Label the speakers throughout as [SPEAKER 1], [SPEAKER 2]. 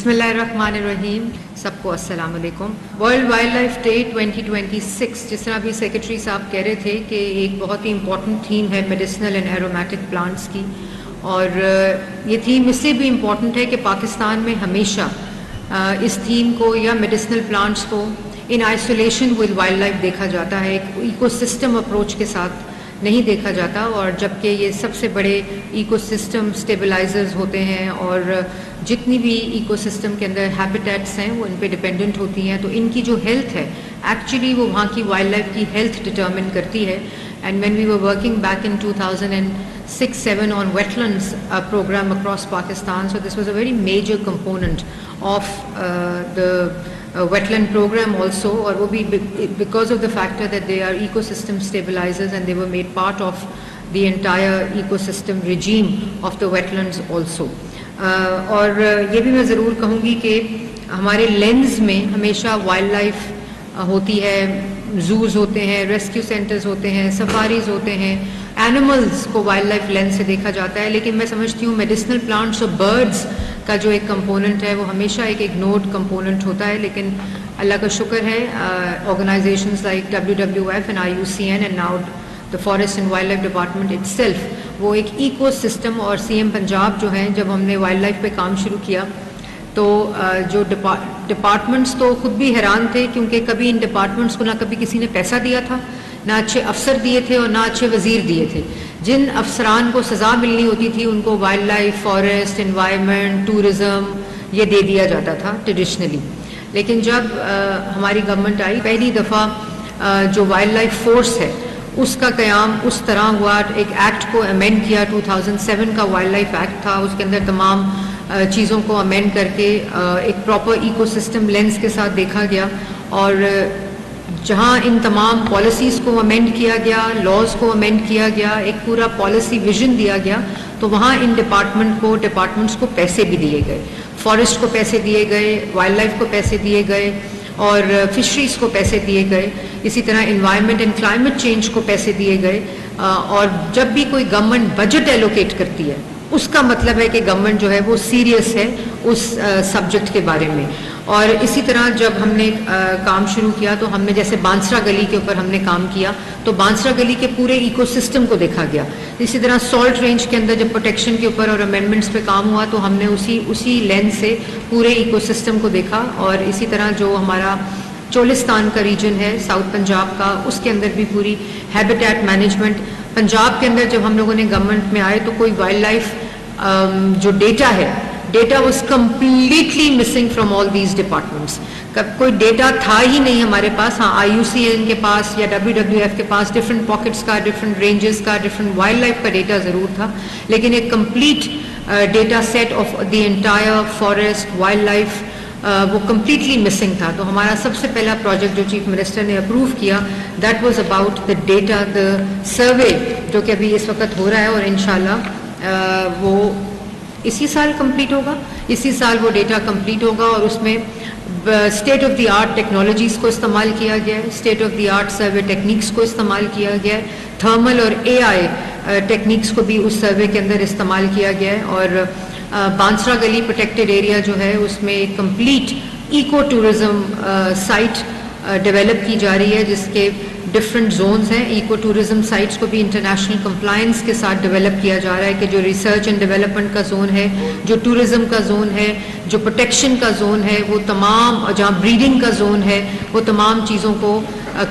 [SPEAKER 1] بسم اللہ الرحمن الرحیم. سب کو السلام علیکم. ورلڈ وائلڈ لائف ڈے 2026 جس طرح ابھی سیکرٹری صاحب کہہ رہے تھے کہ ایک بہت ہی امپورٹنٹ تھیم ہے میڈیسنل اینڈ ایرومیٹک پلانٹس کی, اور یہ تھیم اس لیے بھی امپورٹنٹ ہے کہ پاکستان میں ہمیشہ اس تھیم کو یا میڈیسنل پلانٹس کو in isolation with wildlife دیکھا جاتا ہے, ایک ایکو سسٹم اپروچ کے ساتھ نہیں دیکھا جاتا. اور جبکہ یہ سب سے بڑے ایکو سسٹم اسٹیبلائزرز ہوتے ہیں اور جتنی بھی ایکو سسٹم کے اندر ہیبیٹیٹس ہیں وہ ان پہ ڈپینڈنٹ ہوتی ہیں, تو ان کی جو ہیلتھ ہے ایکچولی وہ وہاں کی وائلڈ لائف کی ہیلتھ ڈٹرمن کرتی ہے. And when we were working back in 2006-07 on wetlands program across Pakistan, so this was a very major component of the wetland program also, اور وہ بھی because of the factor that they are ecosystem stabilizers and they were made part of the entire ecosystem regime of the wetlands also. اور یہ بھی میں ضرور کہوں گی کہ ہمارے لینز میں ہمیشہ وائلڈ لائف ہوتی ہے, زوز ہوتے ہیں, ریسکیو سینٹرز ہوتے ہیں, سفاریز ہوتے ہیں, اینیملز کو وائلڈ لائف لینس سے دیکھا جاتا ہے. لیکن میں سمجھتی ہوں میڈیسنل پلانٹس اور برڈز کا جو ایک کمپوننٹ ہے وہ ہمیشہ ایک اگنورڈ کمپوننٹ ہوتا ہے. لیکن اللہ کا شکر ہے organizations like WWF and IUCN and now the Forest and Wildlife Department itself, وہ ایک ایکو سسٹم, اور CM پنجاب جو ہیں جب ہم نے وائلڈ لائف پہ کام شروع کیا تو جو ڈپارٹمنٹس تو خود بھی حیران تھے, کیونکہ کبھی ان ڈپارٹمنٹس کو نہ کبھی کسی نے پیسہ دیا تھا, نہ اچھے افسر دیے تھے اور نہ اچھے وزیر دیے تھے. جن افسران کو سزا ملنی ہوتی تھی ان کو wildlife, forest, environment, tourism یہ دے دیا جاتا تھا ٹریڈیشنلی. لیکن جب ہماری گورنمنٹ آئی, پہلی دفعہ جو وائلڈ لائف فورس ہے اس کا قیام اس طرح ہوا, ایک ایکٹ کو امینڈ کیا, 2007 کا وائلڈ لائف ایکٹ تھا, اس کے اندر تمام چیزوں کو امینڈ کر کے ایک پراپر ایکو سسٹم لینس کے ساتھ دیکھا گیا. اور جہاں ان تمام پالیسیز کو امینڈ کیا گیا, لاز کو امینڈ کیا گیا, ایک پورا پالیسی ویژن دیا گیا, تو وہاں ان ڈپارٹمنٹس کو پیسے بھی دیے گئے. فارسٹ کو پیسے دیے گئے, وائلڈ لائف کو پیسے دیے گئے, اور فشریز کو پیسے دیے گئے, اسی طرح انوائرمنٹ اینڈ کلائمیٹ چینج کو پیسے دیے گئے. اور جب بھی کوئی گورنمنٹ بجٹ ایلوکیٹ کرتی ہے اس کا مطلب ہے کہ گورنمنٹ جو ہے وہ سیریس ہے اس سبجیکٹ کے بارے میں. اور اسی طرح جب ہم نے کام شروع کیا تو ہم نے جیسے بانسرا گلی کے اوپر ہم نے کام کیا تو بانسرا گلی کے پورے ایکو سسٹم کو دیکھا گیا. اسی طرح سالٹ رینج کے اندر جب پروٹیکشن کے اوپر اور امینڈمنٹس پہ کام ہوا تو ہم نے اسی لینس سے پورے ایکو سسٹم کو دیکھا. اور اسی طرح جو ہمارا چولستان کا ریجن ہے ساؤتھ پنجاب کا, اس کے اندر بھی پوری ہیبیٹیٹ مینجمنٹ. پنجاب کے اندر جب ہم لوگوں نے گورنمنٹ میں آئے تو کوئی وائلڈ لائف جو ڈیٹا ہے, data was completely missing from all these departments. کوئی ڈیٹا تھا ہی نہیں ہمارے پاس. ہاں IUCN کے پاس یا WWF کے پاس ڈفرینٹ پاکٹس کا, ڈفرینٹ رینجز کا, ڈفرینٹ وائلڈ لائف کا ڈیٹا ضرور تھا, لیکن ایک complete data set of the entire forest wildlife وہ کمپلیٹلی مسنگ تھا. تو ہمارا سب سے پہلا پروجیکٹ جو چیف منسٹر نے اپروو کیا that was about the data, the survey, جو کہ ابھی اس وقت ہو رہا ہے اور انشاءاللہ وہ اسی سال کمپلیٹ ہوگا. اسی سال وہ ڈیٹا کمپلیٹ ہوگا اور اس میں state of the art technologies کو استعمال کیا گیا ہے, state of the art survey techniques کو استعمال کیا گیا ہے, تھرمل اور AI ٹیکنیکس کو بھی اس سروے کے اندر استعمال کیا گیا ہے. اور بانسرا گلی پروٹیکٹڈ ایریا جو ہے اس میں ایک complete ecotourism site develop کی جا رہی ہے جس کے ڈفرینٹ زونز ہیں. ایکو ٹورزم سائٹس کو بھی انٹرنیشنل کمپلائنس کے ساتھ ڈیولپ کیا جا رہا ہے کہ جو ریسرچ اینڈ ڈیولپمنٹ کا زون ہے, جو ٹورزم کا زون ہے, جو پروٹیکشن کا زون ہے, وہ تمام, جہاں بریڈنگ کا زون ہے, وہ تمام چیزوں کو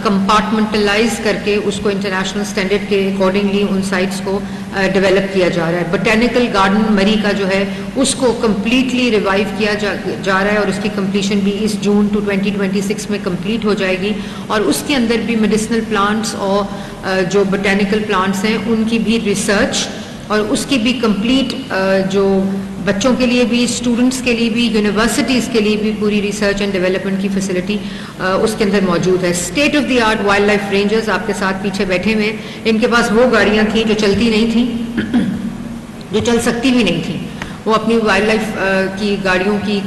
[SPEAKER 1] کمپارٹمنٹلائز کر کے اس کو انٹرنیشنل اسٹینڈرڈ کے اکارڈنگلی ان سائٹس کو ڈیولپ کیا جا رہا ہے. بوٹینیکل گارڈن مری کا جو ہے اس کو کمپلیٹلی ریوائیو کیا جا رہا ہے اور اس کی کمپلیشن بھی اس جون 2026 میں کمپلیٹ ہو جائے گی. اور اس کے اندر بھی میڈیسنل پلانٹس اور جو بوٹینیکل پلانٹس ہیں ان کی بھی ریسرچ اور اس کی بھی کمپلیٹ جو بچوں کے لیے بھی, اسٹوڈنٹس کے لیے بھی, یونیورسٹیز کے لیے بھی پوری ریسرچ اینڈ ڈیولپمنٹ کی فیسلٹی اس کے اندر موجود ہے. State of the art wildlife rangers آپ کے ساتھ پیچھے بیٹھے ہوئے, ان کے پاس وہ گاڑیاں تھیں جو چلتی نہیں تھیں, جو چل سکتی بھی نہیں تھیں. وہ اپنی وائلڈ لائف کی گاڑیوں کی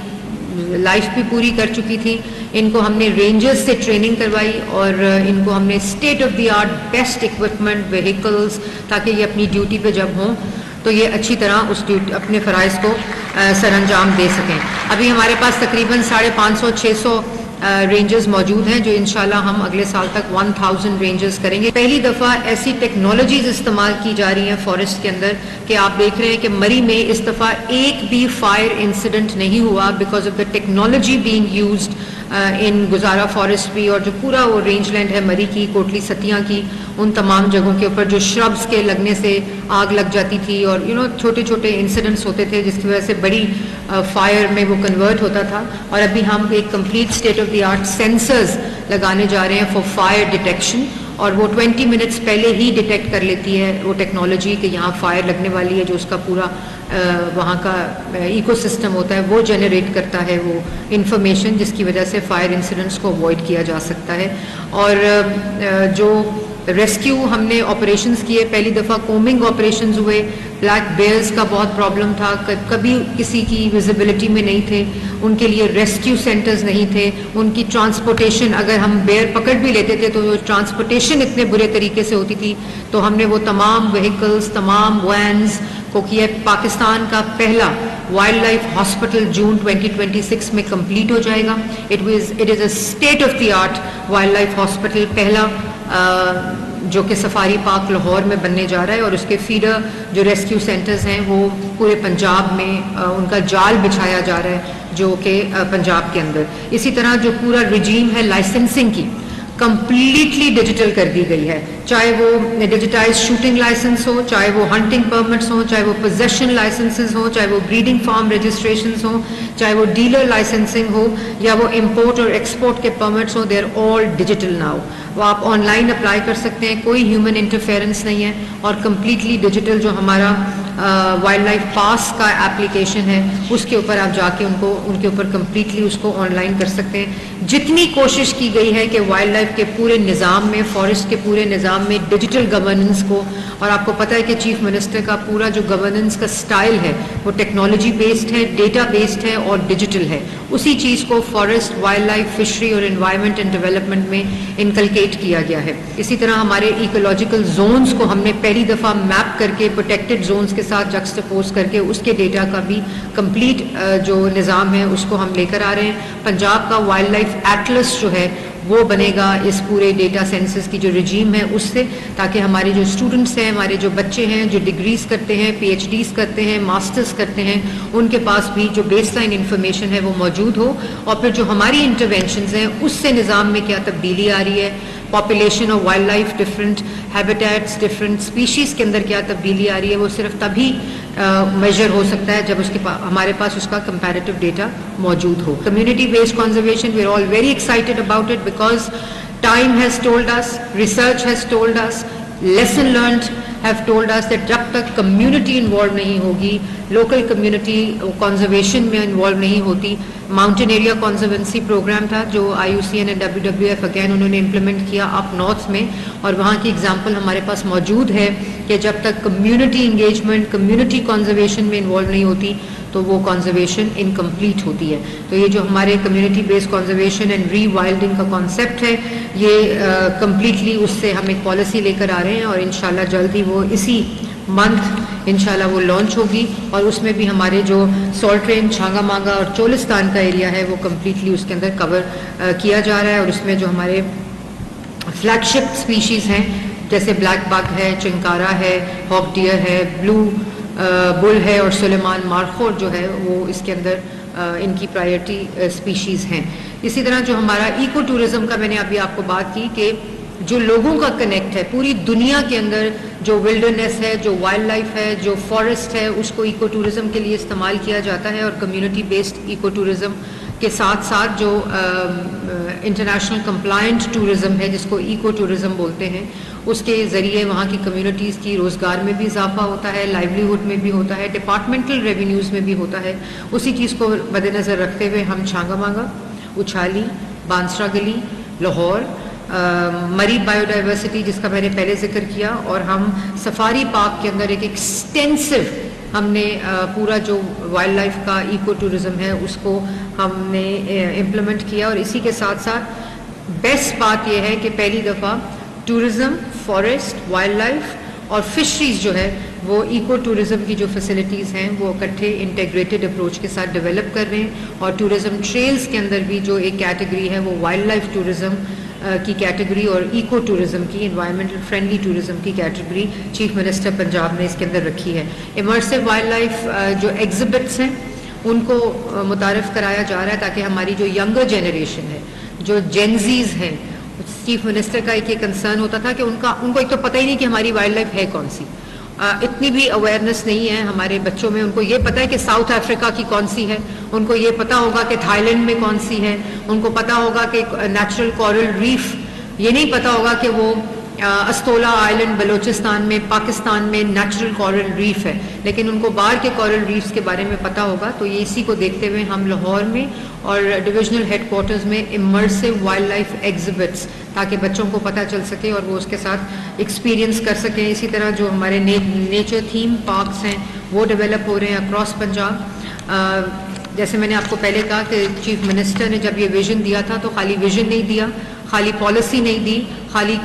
[SPEAKER 1] لائف بھی پوری کر چکی تھی. ان کو ہم نے رینجرز سے ٹریننگ کروائی اور ان کو ہم نے state of the art best equipment, vehicles, تاکہ یہ اپنی ڈیوٹی پہ جب ہوں تو یہ اچھی طرح اس اپنے فرائض کو سر انجام دے سکیں. ابھی ہمارے پاس تقریباً 550-600 رینجز موجود ہیں جو انشاءاللہ ہم اگلے سال تک 1000 رینجز کریں گے. پہلی دفعہ ایسی ٹیکنالوجیز استعمال کی جا رہی ہیں فارسٹ کے اندر کہ آپ دیکھ رہے ہیں کہ مری میں اس دفعہ ایک بھی فائر انسیڈنٹ نہیں ہوا because of the technology being used in گزارا فارسٹ بھی, اور جو پورا وہ رینج لینڈ ہے مری کی, کوٹلی ستیاں کی, ان تمام جگہوں کے اوپر جو شربس کے لگنے سے آگ لگ جاتی تھی اور چھوٹے چھوٹے انسیڈنٹس ہوتے تھے جس کی وجہ سے بڑی فائر میں وہ کنورٹ ہوتا تھا. اور ابھی ہم ایک complete state of the art censors لگانے جا رہے ہیں فار فائر ڈیٹیکشن, اور وہ 20 منٹس پہلے ہی ڈیٹیکٹ کر لیتی ہے وہ ٹیکنالوجی کہ یہاں فائر لگنے والی ہے. جو اس کا پورا وہاں کا ایکو سسٹم ہوتا ہے وہ جنریٹ کرتا ہے وہ انفارمیشن جس کی وجہ سے فائر انسیڈنٹس کو اوائڈ کیا جا سکتا ہے. اور جو ریسکیو ہم نے آپریشنز کیے, پہلی دفعہ کومنگ آپریشنز ہوئے. بلیک بیئرز کا بہت پرابلم تھا, کبھی کسی کی ویزیبلٹی میں نہیں تھے, ان کے لیے ریسکیو سینٹرز نہیں تھے, ان کی ٹرانسپورٹیشن, اگر ہم بیئر پکڑ بھی لیتے تھے تو ٹرانسپورٹیشن اتنے برے طریقے سے ہوتی تھی, تو ہم نے وہ تمام وہیکلز, تمام وینز کو کیا. پاکستان کا پہلا وائلڈ لائف ہاسپٹل جون 2026 میں کمپلیٹ ہو جائے گا. It is a state of the art wildlife hospital, پہلا جو کہ سفاری پارک لاہور میں بننے جا رہا ہے, اور اس کے فیڈر جو ریسکیو سینٹرز ہیں وہ پورے پنجاب میں ان کا جال بچھایا جا رہا ہے جو کہ پنجاب کے اندر. اسی طرح جو پورا رجیم ہے لائسنسنگ کی کمپلیٹلی ڈیجیٹل کر دی گئی ہے, چاہے وہ ڈیجیٹائز شوٹنگ لائسنس ہو, چاہے وہ ہنٹنگ پرمٹس ہوں, چاہے وہ پوزیشن لائسنسز ہوں, چاہے وہ بریڈنگ فارم رجسٹریشنز ہوں, چاہے وہ ڈیلر لائسنسنگ ہو, یا وہ امپورٹ اور ایکسپورٹ کے پرمٹس ہوں, they are all digital now. وہ آپ آن لائن اپلائی کر سکتے ہیں, کوئی ہیومن انٹرفیئرنس نہیں ہے, اور کمپلیٹلی ڈیجیٹل جو ہمارا وائلڈ لائف پاس کا ایپلیکیشن ہے اس کے اوپر آپ جا کے ان کے اوپر کمپلیٹلی اس کو آن لائن کر سکتے ہیں. جتنی کوشش کی گئی ہے کہ وائلڈ لائف کے پورے نظام میں, فارسٹ کے پورے نظام میں ڈیجیٹل گورننس کو, اور آپ کو پتہ ہے کہ چیف منسٹر کا پورا جو گورننس کا سٹائل ہے وہ ٹیکنالوجی بیسڈ ہے, ڈیٹا بیسڈ ہے اور ڈیجیٹل ہے, اسی چیز کو فارسٹ, وائلڈ لائف, فشری اور انوائرمنٹ اینڈ ڈیولپمنٹ میں انکلکیٹ کیا گیا ہے. اسی طرح ہمارے ایکولوجیکل زونز کو ہم نے پہلی دفعہ میپ کر کے پروٹیکٹڈ زونز کے ساتھ جکسٹپوز کر کے اس کے ڈیٹا کا بھی کمپلیٹ جو نظام ہے اس کو ہم لے کر آ رہے ہیں. پنجاب کا وائلڈ لائف ایٹلس جو ہے وہ بنے گا اس پورے ڈیٹا سینسس کی جو رجیم ہے اس سے, تاکہ ہمارے جو اسٹوڈنٹس ہیں, ہمارے جو بچے ہیں جو ڈگریز کرتے ہیں, پی ایچ ڈیز کرتے ہیں, ماسٹرز کرتے ہیں, ان کے پاس بھی جو بیس لائن انفارمیشن ہے وہ موجود ہو, اور پھر جو ہماری انٹرونشنز ہیں اس سے نظام میں کیا تبدیلی آ رہی ہے, population of wildlife, different habitats, different species کے اندر کیا تبدیلی آ رہی ہے, وہ صرف تبھی میجر ہو سکتا ہے جب ہمارے پاس اس کا کمپیریٹو ڈیٹا موجود ہو. Community based conservation, we are all very excited about it because time has told us, research has told us, lesson learned have told us that جب تک کمیونٹی انوالو نہیں ہوگی, لوکل کمیونٹی کنزرویشن میں involve نہیں ہوتی. Mountain area کنزروینسی programme تھا جو IUCN and WWF again انہوں نے امپلیمنٹ کیا اپ نارتھ میں, اور وہاں کی اگزامپل ہمارے پاس موجود ہے کہ جب تک کمیونٹی انگیجمنٹ, کمیونٹی کنزرویشن میں انوالو نہیں ہوتی تو وہ کنزرویشن انکمپلیٹ ہوتی ہے. تو یہ جو ہمارے community based conservation and re وائلڈنگ کا کانسیپٹ ہے یہ کمپلیٹلی اس سے ہم ایک پالیسی لے کر آ رہے ہیں, اور انشاءاللہ جلد ہی وہ اسی منتھ انشاءاللہ وہ لانچ ہوگی, اور اس میں بھی ہمارے جو سالٹ رین, چھانگا مانگا اور چولستان کا ایریا ہے وہ کمپلیٹلی اس کے اندر کور کیا جا رہا ہے. اور اس میں جو ہمارے فلیگ شپ اسپیشیز ہیں جیسے بلیک بگ ہے, چنکارا ہے, ہاک ڈیئر ہے, بلو بل ہے, اور سلیمان مارخور جو ہے وہ اس کے اندر ان کی پرائرٹی اسپیشیز ہیں. اسی طرح جو ہمارا ایکو ٹورزم کا میں نے ابھی آپ کو بات کی کہ جو لوگوں کا کنیکٹ ہے پوری دنیا کے اندر, جو ولڈرنیس ہے, جو وائلڈ لائف ہے, جو فارسٹ ہے, اس کو ایکو ٹورزم کے لیے استعمال کیا جاتا ہے. اور کمیونٹی بیسڈ ایکو ٹورزم کے ساتھ ساتھ جو انٹرنیشنل کمپلائنٹ ٹورزم ہے جس کو ایکو ٹورزم بولتے ہیں, اس کے ذریعے وہاں کی کمیونٹیز کی روزگار میں بھی اضافہ ہوتا ہے, لائیولیہڈ میں بھی ہوتا ہے, ڈپارٹمنٹل ریونیوز میں بھی ہوتا ہے. اسی چیز کو مد نظر رکھتے ہوئے ہم چھانگا مانگا, اچھالی, بانسرا گلی, لاہور, مری بایو ڈائیورسٹی جس کا میں نے پہلے ذکر کیا, اور ہم سفاری پارک کے اندر ایک ایکسٹینسو ہم نے پورا جو وائلڈ لائف کا ایکو ٹورزم ہے اس کو ہم نے امپلیمنٹ کیا. اور اسی کے ساتھ ساتھ بیسٹ بات یہ ہے کہ پہلی دفعہ ٹورزم, فارسٹ, وائلڈ لائف اور فشریز جو ہے وہ ایکو ٹورزم کی جو فیسلٹیز ہیں وہ اکٹھے انٹیگریٹڈ اپروچ کے ساتھ ڈیولپ کر رہے ہیں, اور ٹورزم ٹریلز کے اندر بھی جو ایک کیٹیگری ہے وہ وائلڈ لائف ٹورزم کی کیٹیگری اور ایکو ٹورزم کی, انوائرمنٹل فرینڈلی ٹورزم کی کیٹیگری چیف منسٹر پنجاب نے اس کے اندر رکھی ہے. امرسو وائلڈ لائف جو ایگزبٹس ہیں ان کو متعارف کرایا جا رہا ہے تاکہ ہماری جو ینگر جنریشن ہے, جو جینزیز ہیں, چیف منسٹر کا ایک یہ کنسرن ہوتا تھا کہ ان کو ایک تو پتہ ہی نہیں کہ ہماری وائلڈ لائف ہے کون سی, اتنی بھی اویئرنیس نہیں ہے ہمارے بچوں میں. ان کو یہ پتہ ہے کہ ساؤتھ افریقہ کی کون سی ہے, ان کو یہ پتہ ہوگا کہ تھائی لینڈ میں کون سی ہے, ان کو پتہ ہوگا کہ نیچرل کورل ریف, یہ نہیں پتہ ہوگا کہ وہ استولا آئلینڈ بلوچستان میں پاکستان میں نیچرل کورل ریف ہے, لیکن ان کو باہر کے کورل ریفز کے بارے میں پتہ ہوگا. تو یہ اسی کو دیکھتے ہوئے ہم لاہور میں اور ڈویژنل ہیڈ کوارٹرز میں امرسو وائلڈ لائف ایگزبٹس, تاکہ بچوں کو پتہ چل سکے اور وہ اس کے ساتھ ایکسپیرینس کر سکیں. اسی طرح جو ہمارے نیچر تھیم پارکس ہیں وہ ڈیولپ ہو رہے ہیں اکراس پنجاب. جیسے میں نے آپ کو پہلے کہا کہ چیف منسٹر نے جب یہ ویژن دیا تھا تو خالی ویژن نہیں دیا, خالی پالیسی نہیں دی, خالی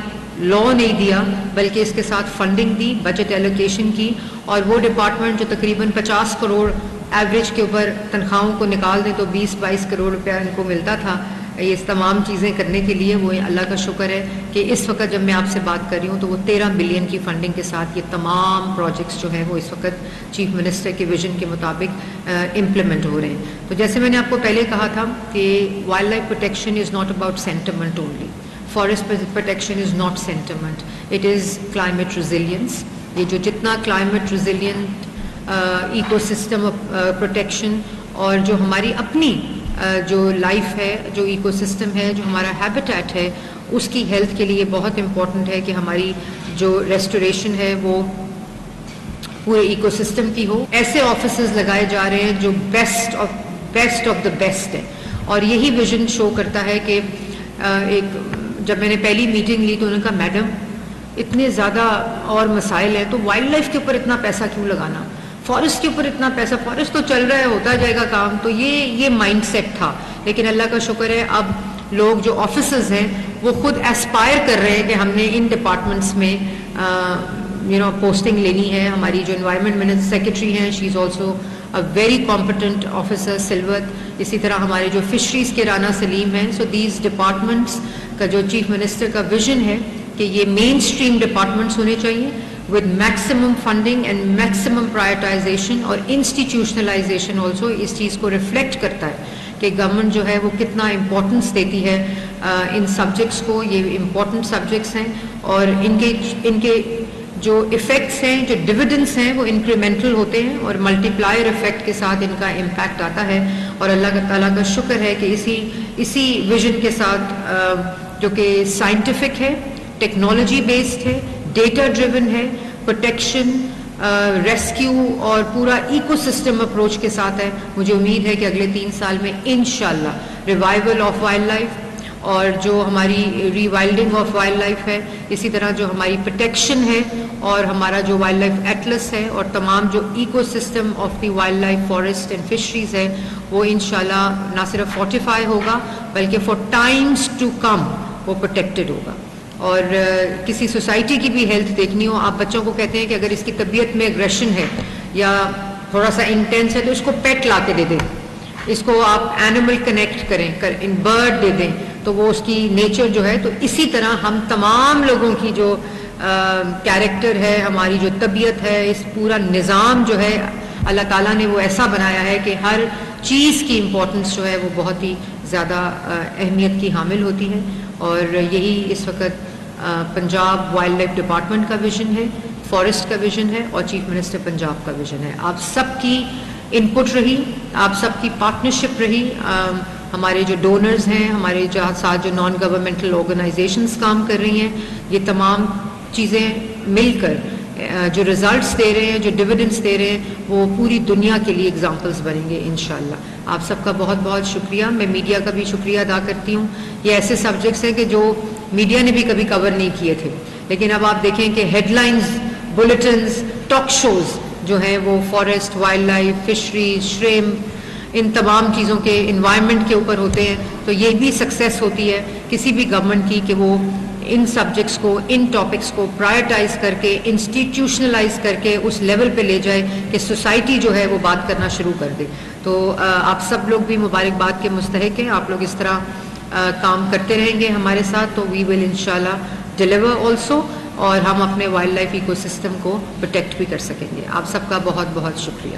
[SPEAKER 1] لا نہیں دیا, بلکہ اس کے ساتھ فنڈنگ دی, بجٹ ایلوکیشن کی, اور وہ ڈپارٹمنٹ جو تقریباً 50 کروڑ ایوریج کے اوپر تنخواہوں کو نکال دیں تو 20-22 کروڑ روپیہ ان کو ملتا تھا یہ تمام چیزیں کرنے کے لیے. وہ اللہ کا شکر ہے کہ اس وقت جب میں آپ سے بات کر رہی ہوں تو وہ 13 بلین کی فنڈنگ کے ساتھ یہ تمام پروجیکٹس جو ہیں وہ اس وقت چیف منسٹر کے ویژن کے مطابق امپلیمنٹ ہو رہے ہیں. تو جیسے میں نے آپ کو پہلے کہا تھا کہ wildlife protection is not about sentiment only. Forest protection is not sentiment, it is climate resilience. یہ جو جتنا climate resilient ecosystem protection اور جو ہماری اپنی جو لائف ہے, جو ایکو سسٹم ہے, جو ہمارا ہیبیٹیٹ ہے, اس کی ہیلتھ کے لیے بہت امپورٹنٹ ہے کہ ہماری جو ریسٹوریشن ہے وہ پورے ایکو سسٹم کی ہو. ایسے آفیسز لگائے جا رہے ہیں جو بیسٹ آف دا بیسٹ ہے, اور یہی ویژن شو کرتا ہے کہ جب میں نے پہلی میٹنگ لی تو انہوں نے کہا میڈم اتنے زیادہ اور مسائل ہیں تو وائلڈ لائف کے اوپر اتنا پیسہ کیوں لگانا, فارسٹ کے اوپر اتنا پیسہ, فارسٹ تو چل رہا ہے, ہوتا جائے گا کام. تو یہ مائنڈ سیٹ تھا. لیکن اللہ کا شکر ہے اب لوگ جو آفیسز ہیں وہ خود ایسپائر کر رہے ہیں کہ ہم نے ان ڈپارٹمنٹس میں پوسٹنگ لینی ہے. ہماری جو انوائرمنٹ سیکرٹری ہیں she is also a very competent officer, سلوت. اسی طرح ہمارے جو فشریز کے رانا سلیم ہیں. سو دیز ڈپارٹمنٹس کا جو چیف منسٹر کا ویژن ہے کہ یہ مین اسٹریم ڈپارٹمنٹس ہونے چاہیے with maximum funding and maximum prioritization, اور institutionalization also اس چیز کو ریفلیکٹ کرتا ہے کہ گورنمنٹ جو ہے وہ کتنا امپورٹنس دیتی ہے ان سبجیکٹس کو. یہ امپورٹنٹ سبجیکٹس ہیں اور ان کے جو ایفیکٹس ہیں, جو ڈویڈنڈس ہیں وہ انکریمنٹل ہوتے ہیں اور ملٹی پلائر ایفیکٹ کے ساتھ ان کا امپیکٹ آتا ہے. اور اللہ تعالیٰ کا شکر ہے کہ اسی ویژن کے ساتھ جو کہ سائنٹیفک ہے, ٹیکنالوجی بیسڈ ہے, ڈیٹا ڈریون ہے, پروٹیکشن, ریسکیو اور پورا ایکو سسٹم اپروچ کے ساتھ ہے. مجھے امید ہے کہ اگلے 3 سال میں انشاءاللہ ریوائول آف وائلڈ لائف اور جو ہماری ری وائلڈنگ آف وائلڈ لائف ہے, اسی طرح جو ہماری پروٹیکشن ہے اور ہمارا جو وائلڈ لائف ایٹلس ہے اور تمام جو ecosystem of the wildlife forest and fisheries ہے وہ انشاءاللہ نہ صرف فورٹیفائی ہوگا بلکہ فار ٹائمز ٹو کم وہ پروٹیکٹڈ ہوگا. اور کسی سوسائٹی کی بھی ہیلتھ دیکھنی ہو, آپ بچوں کو کہتے ہیں کہ اگر اس کی طبیعت میں اگریشن ہے یا تھوڑا سا انٹینس ہے تو اس کو پیٹ لا کے دے دیں, اس کو آپ اینیمل کنیکٹ کریں, ان برڈ دے دیں تو وہ اس کی نیچر جو ہے. تو اسی طرح ہم تمام لوگوں کی جو کیریکٹر ہے, ہماری جو طبیعت ہے, اس پورا نظام جو ہے اللہ تعالیٰ نے وہ ایسا بنایا ہے کہ ہر چیز کی امپورٹنس جو ہے وہ بہت ہی زیادہ اہمیت کی حامل ہوتی ہے. اور یہی اس وقت پنجاب وائلڈ لائف ڈپارٹمنٹ کا ویژن ہے, فارسٹ کا ویژن ہے اور چیف منسٹر پنجاب کا ویژن ہے. آپ سب کی ان پٹ رہی, آپ سب کی پارٹنرشپ رہی, ہمارے جو ڈونرز ہیں, ہمارے ساتھ جو نان گورنمنٹل آرگنائزیشنز کام کر رہی ہیں, یہ تمام چیزیں مل کر جو ریزلٹس دے رہے ہیں, جو ڈویڈنڈس دے رہے ہیں, وہ پوری دنیا کے لیے اگزامپلس بنیں گے انشاءاللہ. آپ سب کا بہت بہت شکریہ. میں میڈیا کا بھی شکریہ ادا کرتی ہوں. یہ ایسے سبجیکٹس ہیں کہ جو میڈیا نے بھی کبھی کور نہیں کیے تھے, لیکن اب آپ دیکھیں کہ headlines, bulletins, talk shows جو ہیں وہ forest, wildlife, fisheries, shrimp, ان تمام چیزوں کے انوائرمنٹ کے اوپر ہوتے ہیں. تو یہ بھی سکسیس ہوتی ہے کسی بھی گورنمنٹ کی کہ وہ ان سبجیکٹس کو, ان ٹاپکس کو پرائرٹائز کر کے, انسٹیٹیوشنلائز کر کے اس لیول پہ لے جائے کہ سوسائٹی جو ہے وہ بات کرنا شروع کر دے. تو آپ سب لوگ بھی مبارکباد کے مستحق ہیں. آپ لوگ اس طرح کام کرتے رہیں گے ہمارے ساتھ تو وی ول انشاءاللہ ڈیلیور آلسو, اور ہم اپنے وائلڈ لائف ایکو سسٹم کو پروٹیکٹ بھی کر سکیں گے. آپ سب کا بہت بہت شکریہ.